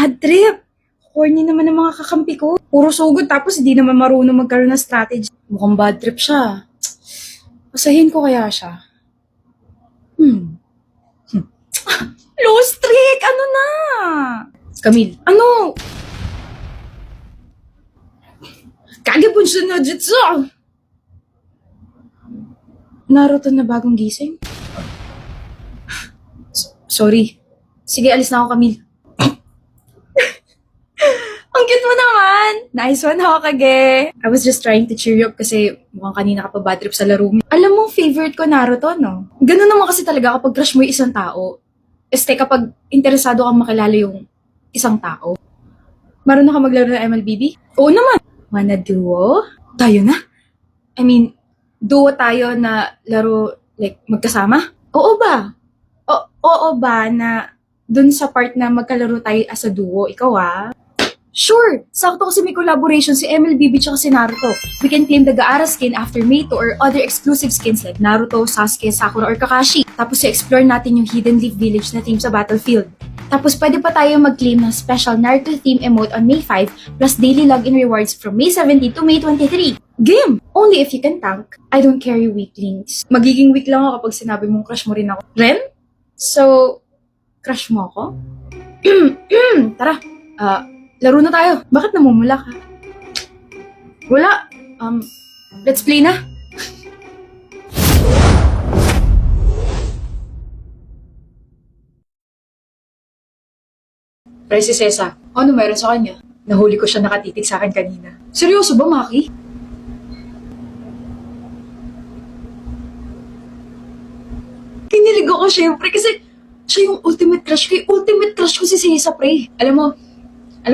Bad trip. Corny naman ng mga kakampi ko. Puro sugod tapos hindi naman marunong magkaroon ng strategy. Mukhang bad trip siya. Pasahin ko kaya siya. Low streak! Ano na? Camille. Ano? Kagebunso no jutsu! Naruto na bagong gising? Sorry. Sige, alis na ako, Camille. Ang cute mo naman! Nice one, Hokage! I was just trying to cheer you up kasi mukhang kanina ka pa bad trip sa laro mo. Alam mo, favorite ko Naruto, no? Ganun naman kasi talaga kapag crush mo yung isang tao. Este, kapag interesado kang makilala yung isang tao. Marunong ka maglaro ng MLBB? Oo naman! Wanna duo? Tayo na? I mean, duo tayo na laro, like, magkasama? Oo ba? Oo ba na dun sa part na magkalaro tayo as a duo, ikaw Sure! Sakto kasi may collaboration si MLBB tsaka si Naruto. We can claim the Gaara skin after Meito or other exclusive skins like Naruto, Sasuke, Sakura, or Kakashi. Tapos i-explore natin yung Hidden Leaf Village na theme sa Battlefield. Tapos pwede pa tayo mag-claim ng special Naruto theme emote on May 5 plus daily login rewards from May 17 to May 23. Game! Only if you can tank. I don't carry weak links. Magiging weak lang ako kapag sinabi mong crush mo rin ako. Ren? So, crush mo ako? Tara, laro na tayo. Bakit namumula ka? Wala. Let's play na. Pre, si Sesa. Ano meron sa kanya? Nahuli ko siya nakatitig sa akin kanina. Seryoso ba, Maki? Kinilig ako syempre kasi siya yung ultimate crush ko. Yung ultimate crush ko si Sesa, pre. Alam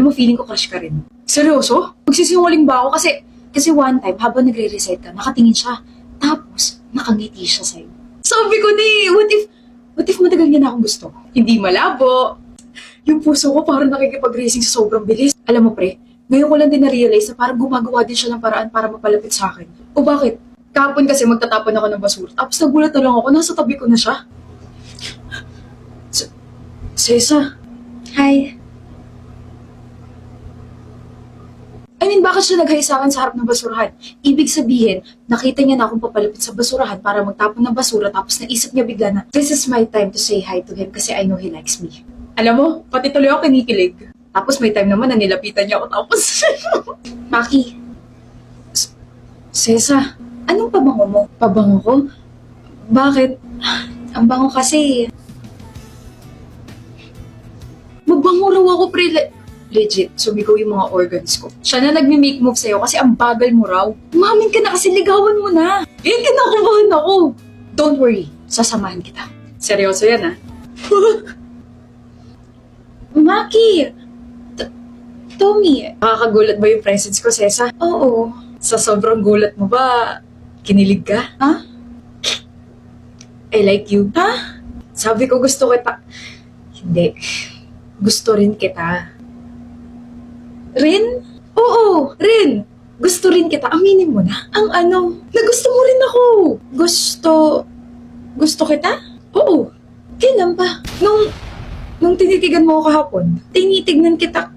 mo, feeling ko crush ka rin. Seryoso? Magsisinungaling ba ako? Kasi one time, habang nagre-reset ka, nakatingin siya. Tapos, nakangiti siya sa'yo. Sabi ko what if matagal niya na akong gusto? Hindi malabo. Yung puso ko parang nakikipag-racing sa sobrang bilis. Alam mo, pre, ngayon ko lang din na-realize na parang gumagawa din siya ng paraan para mapalapit sa akin. O bakit? Kahapon kasi magtatapon ako ng basura. Tapos nagulat na lang ako, nasa tabi ko na siya. Sesa. Hi. I mean, bakit siya nag-hi sa akin sa harap ng basurahan? Ibig sabihin, nakita niya na akong papalapit sa basurahan para magtapon ng basura tapos naisip niya bigla na, this is my time to say hi to him kasi I know he likes me. Alam mo, pati tuloy ako kinikilig. Tapos may time naman na nilapitan niya ako tapos... Maki. Sesa, anong pabango mo? Pabango ko? Bakit? Ang bango kasi... Magbango raw ako, pre. Legit, sumigaw yung mga organs ko. Siya na nagme-make move sa'yo kasi ang bagal mo raw. Umamin ka na kasi ligawan mo na. Kinakabahan ako. Don't worry, sasamahan kita. Seryoso yan, Maki! Tommy! Nakakagulat ba yung presence ko, Sesa? Oo. Sa sobrang gulat mo ba, kinilig ka? I like you. Sabi ko gusto kita. Hindi. Gusto rin kita. Rin? Oo, Rin. Gusto rin kita. Aminin mo na. Na gusto mo rin ako. Gusto kita? Oo. Kailan ba? Nung tinitigan mo ako kahapon, tinitignan kita.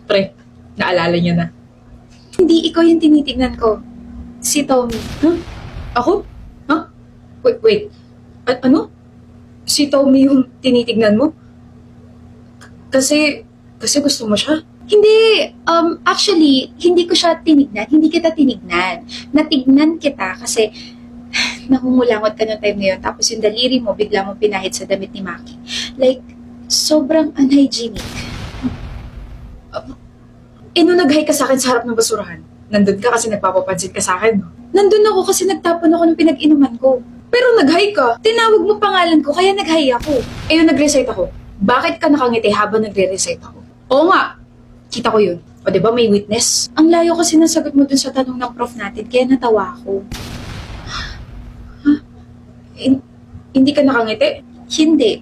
Pre, naalala niya na. Hindi ikaw yung tinitignan ko. Si Tommy. Ako? Wait. Ano? Si Tommy yung tinitignan mo? Kasi gusto mo siya? Hindi, actually, hindi ko siya tinignan. Hindi kita tinignan. Natignan kita kasi nangungulangot ka ng time na yun. Tapos yung daliri mo, bigla mo pinahid sa damit ni Maki. Like, sobrang unhygienic. Nung nag-hi ka sa akin sa harap ng basurahan, nandun ka kasi nagpapapansin ka sa akin, no? Nandun ako kasi nagtapon ako ng pinag-inuman ko. Pero nag-hi ka, tinawag mo pangalan ko, kaya nag-hi ako. Yung nag-recite ako. Bakit ka nakangiti habang nagre-recite ako? Oo nga, kita ko yun. O diba may witness? Ang layo kasi nasagot mo dun sa tanong ng prof natin, kaya natawa ako. Hindi ka nakangiti? Hindi.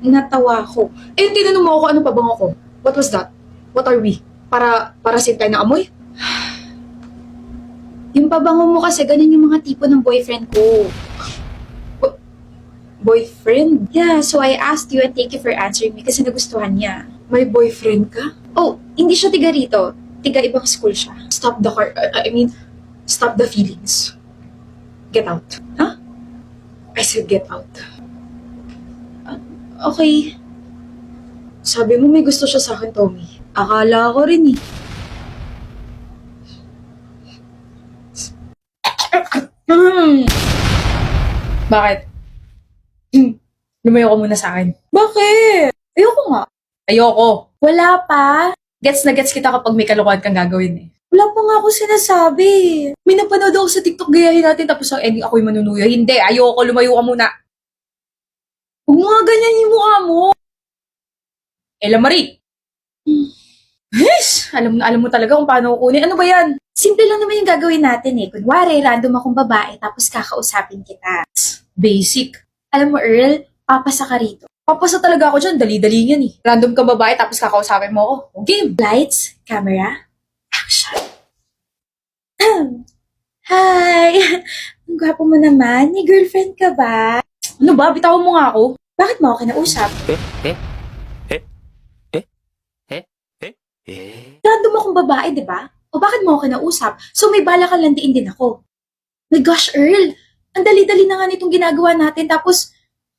Natawa ako. Tinanong mo ako ano pabango ko. What was that? What are we? Para sintay ng amoy? Yung pabango mo kasi, ganun yung mga tipo ng boyfriend ko. Boyfriend? Yeah, so I asked you and thank you for answering me kasi nagustuhan niya. May boyfriend ka? Oh, hindi siya tiga rito. Tiga ibang school siya. Stop the car. Stop the feelings. Get out. Huh? I said get out. Okay. Sabi mo may gusto siya sa akin, Tommy. Akala ko rin eh. Bakit? Lumayo ka muna sa akin. Bakit? Ayoko nga. Ayoko. Wala pa. Gets na gets kita kapag may kalokohan kang gagawin eh. Wala pa nga ako sinasabi. May napanood ako sa TikTok, gayahin natin tapos ang ending ako'y manunuyo. Hindi, ayoko. Lumayo ka muna. Huwag mo nga ganyan yung mukha mo. Ella Marie. Yes! Alam mo talaga kung paano kukunin. Ano ba yan? Simple lang naman yung gagawin natin eh. Kunwari, random akong babae tapos kakausapin kita. Basic. Alam mo, Earl, papasa ka rito. Papasa talaga ako dyan. Dali-dali yan eh. Random ka babae tapos kakausapin mo ako. Game. Lights, camera, action. Hi! Ang gwapo mo naman. May girlfriend ka ba? Ano ba? Bitawan mo nga ako. Bakit mo ako kinausap? Random akong babae, di ba? O bakit mo ako kinausap? So may bala kang landiin din ako. My gosh, Earl! Ang dali-dali na nga nitong ginagawa natin. Tapos,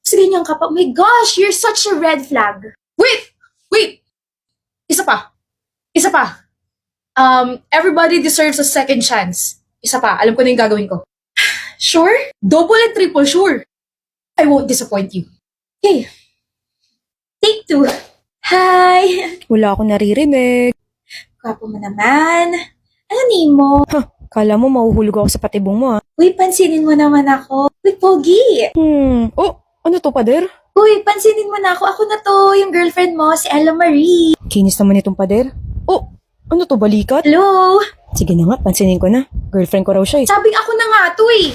ganyan ka pa. My gosh, you're such a red flag. Wait! Isa pa. Everybody deserves a second chance. Isa pa. Alam ko na yung gagawin ko. Sure? Double and triple sure. I won't disappoint you. Okay. Take 2. Hi! Wala akong naririnig. Gwapo mo naman. Ano name mo? Kala mo mahuhulog ako sa patibong mo ah. Uy, pansinin mo naman ako. Uy, pogi! Oh, ano to, pader? Uy, pansinin mo na ako. Ako na to, yung girlfriend mo, si Ella Marie. Kinis naman itong pader. Oh, ano to, balikat? Hello? Sige na nga, pansinin ko na. Girlfriend ko raw siya eh. Sabing ako na nga to eh.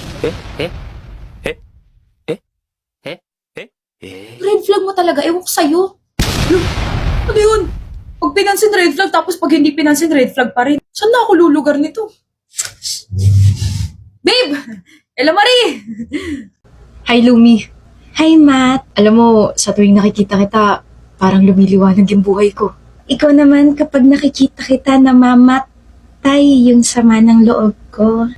Red flag mo talaga. Ewan ko sa'yo. Ano yun? Pag pinansin red flag, tapos pag hindi pinansin red flag pa rin. Saan na ako lulugar nito? Babe! Ella Marie! Hi, Lumi. Hi, Matt. Alam mo, sa tuwing nakikita kita, parang lumiliwanag yung buhay ko. Ikaw naman, kapag nakikita kita, namamatay yung sama ng loob ko.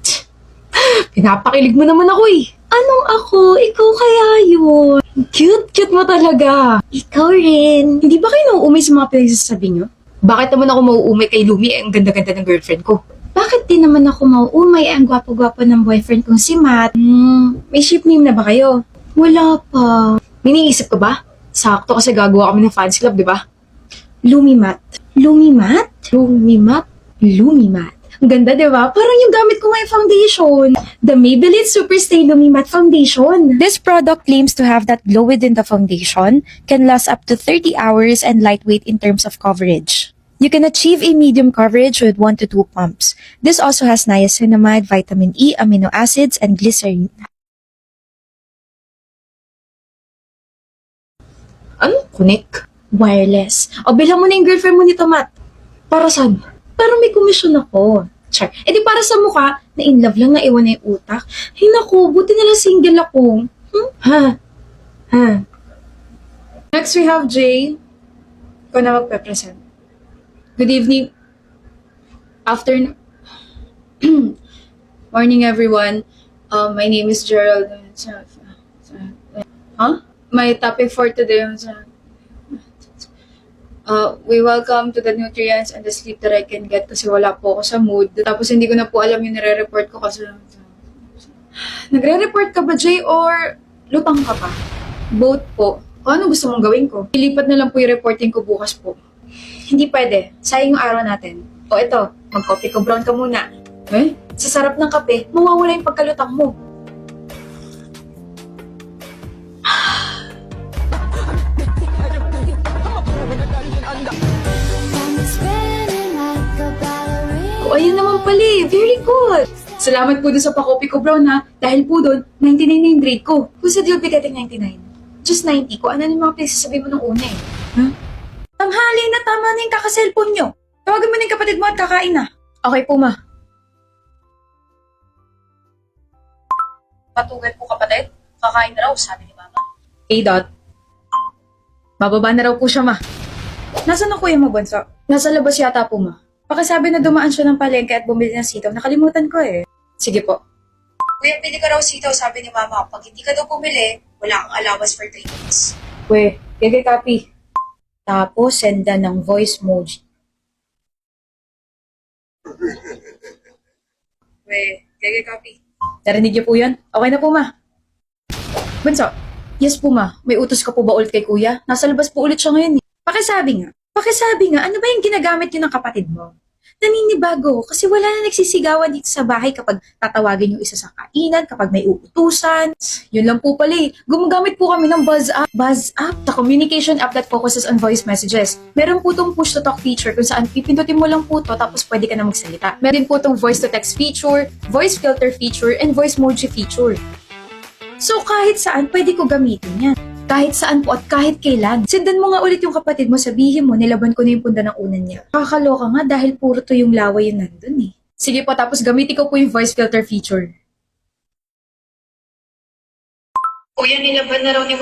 Pinapakilig mo naman ako eh. Anong ako? Ikaw kaya yun. Cute mo talaga. Ikaw rin. Hindi ba kayo nauumay sa mga pinagsasabi nyo? Bakit naman ako mauumay kay Lumi? Ang ganda-ganda ng girlfriend ko. Bakit din naman ako mauumay? Ang gwapo-gwapo ng boyfriend kong si Matt. May ship name na ba kayo? Wala pa. Miniisip ko ba? Sakto kasi gagawa kami ng fans club, di ba? Lumimat. Ang ganda, di ba? Parang yung gamit ko ngayong foundation. The Maybelline Superstay Lumimat Foundation. This product claims to have that glow within the foundation, can last up to 30 hours and lightweight in terms of coverage. You can achieve a medium coverage with 1 to 2 pumps. This also has niacinamide, vitamin E, amino acids, and glycerin. Ano? Connect? Wireless. O, bilang mo na yung girlfriend mo nito, Matt. Para saan? Parang may komisyon ako. Char. E di para sa mukha, na in love lang, naiwan na yung utak. Ay naku, buti na lang single ako. Next we have Jay. Ikaw na magpe-present. Good evening. Afternoon. Morning everyone. My name is Gerald. My topic for today is we welcome to the nutrients and the sleep that I can get kasi wala po ako sa mood. Tapos hindi ko na po alam yung nire-report ko kasi... Nagre-report ka ba, Jay, or lutang ka pa? Both po. O ano gusto mong gawin ko? Ilipat na lang po yung reporting ko bukas po. Hindi pwede. Sayang yung araw natin. O ito, mag-coffee ko brown ka muna. Sa sarap ng kape, mawawala yung pagkalutang mo. O, ayun naman pala eh. Very good. Salamat po doon sa pa-copy ko, Brown, ha? Dahil po doon, 99 na yung grade ko. Who said you'll be getting 99? Just 90 ko. Ano yung mga pinagsasabi mo nung una eh? Tanghali na, tama na yung kaka-cellphone nyo. Tawagan mo na yung kapatid mo at kakain na. Okay po, ma. Patugan po, kapatid. Kakain na raw, sabi ni mama. K-Dot. Bababa na raw po siya, ma. Nasaan ang kuya mo, Bunso? Nasa labas yata po, ma. Pakisabi na dumaan siya ng palengke at bumili ng sitaw. Nakalimutan ko eh. Sige po. Kuya, pili ka raw sitaw, sabi ni mama. Pag hindi ka daw bumili, wala kang allowance for 3 days. Kuya, gege copy. Tapos, senda ng voice emoji. Kuya, gege copy. Narinig niyo po yun? Okay na po, ma. Bunso, yes po, ma. May utos ka po ba ulit kay kuya? Nasa labas po ulit siya ngayon eh. Pakisabi nga, ano ba yung ginagamit niyo ng kapatid mo? Naninibago kasi wala na nagsisigawan dito sa bahay kapag tatawagin yung isa sa kainan, kapag may uutusan. Yun lang po pala eh. Gumagamit po kami ng Buzz App. Buzz App, the communication app that focuses on voice messages. Meron po tong push to talk feature kung saan pipindutin mo lang po to tapos pwede ka na magsalita. Meron po tong voice to text feature, voice filter feature, and voice emoji feature. So kahit saan pwede ko gamitin yan. Kahit saan po at kahit kailan. Sendan mo nga ulit yung kapatid mo, sabihin mo, nilaban ko na yung punda ng unan niya. Kakaloka nga dahil puro to yung laway yun nandun eh. Sige po, tapos gamitin ko po yung voice filter feature. Kuya, nilaban na raw ni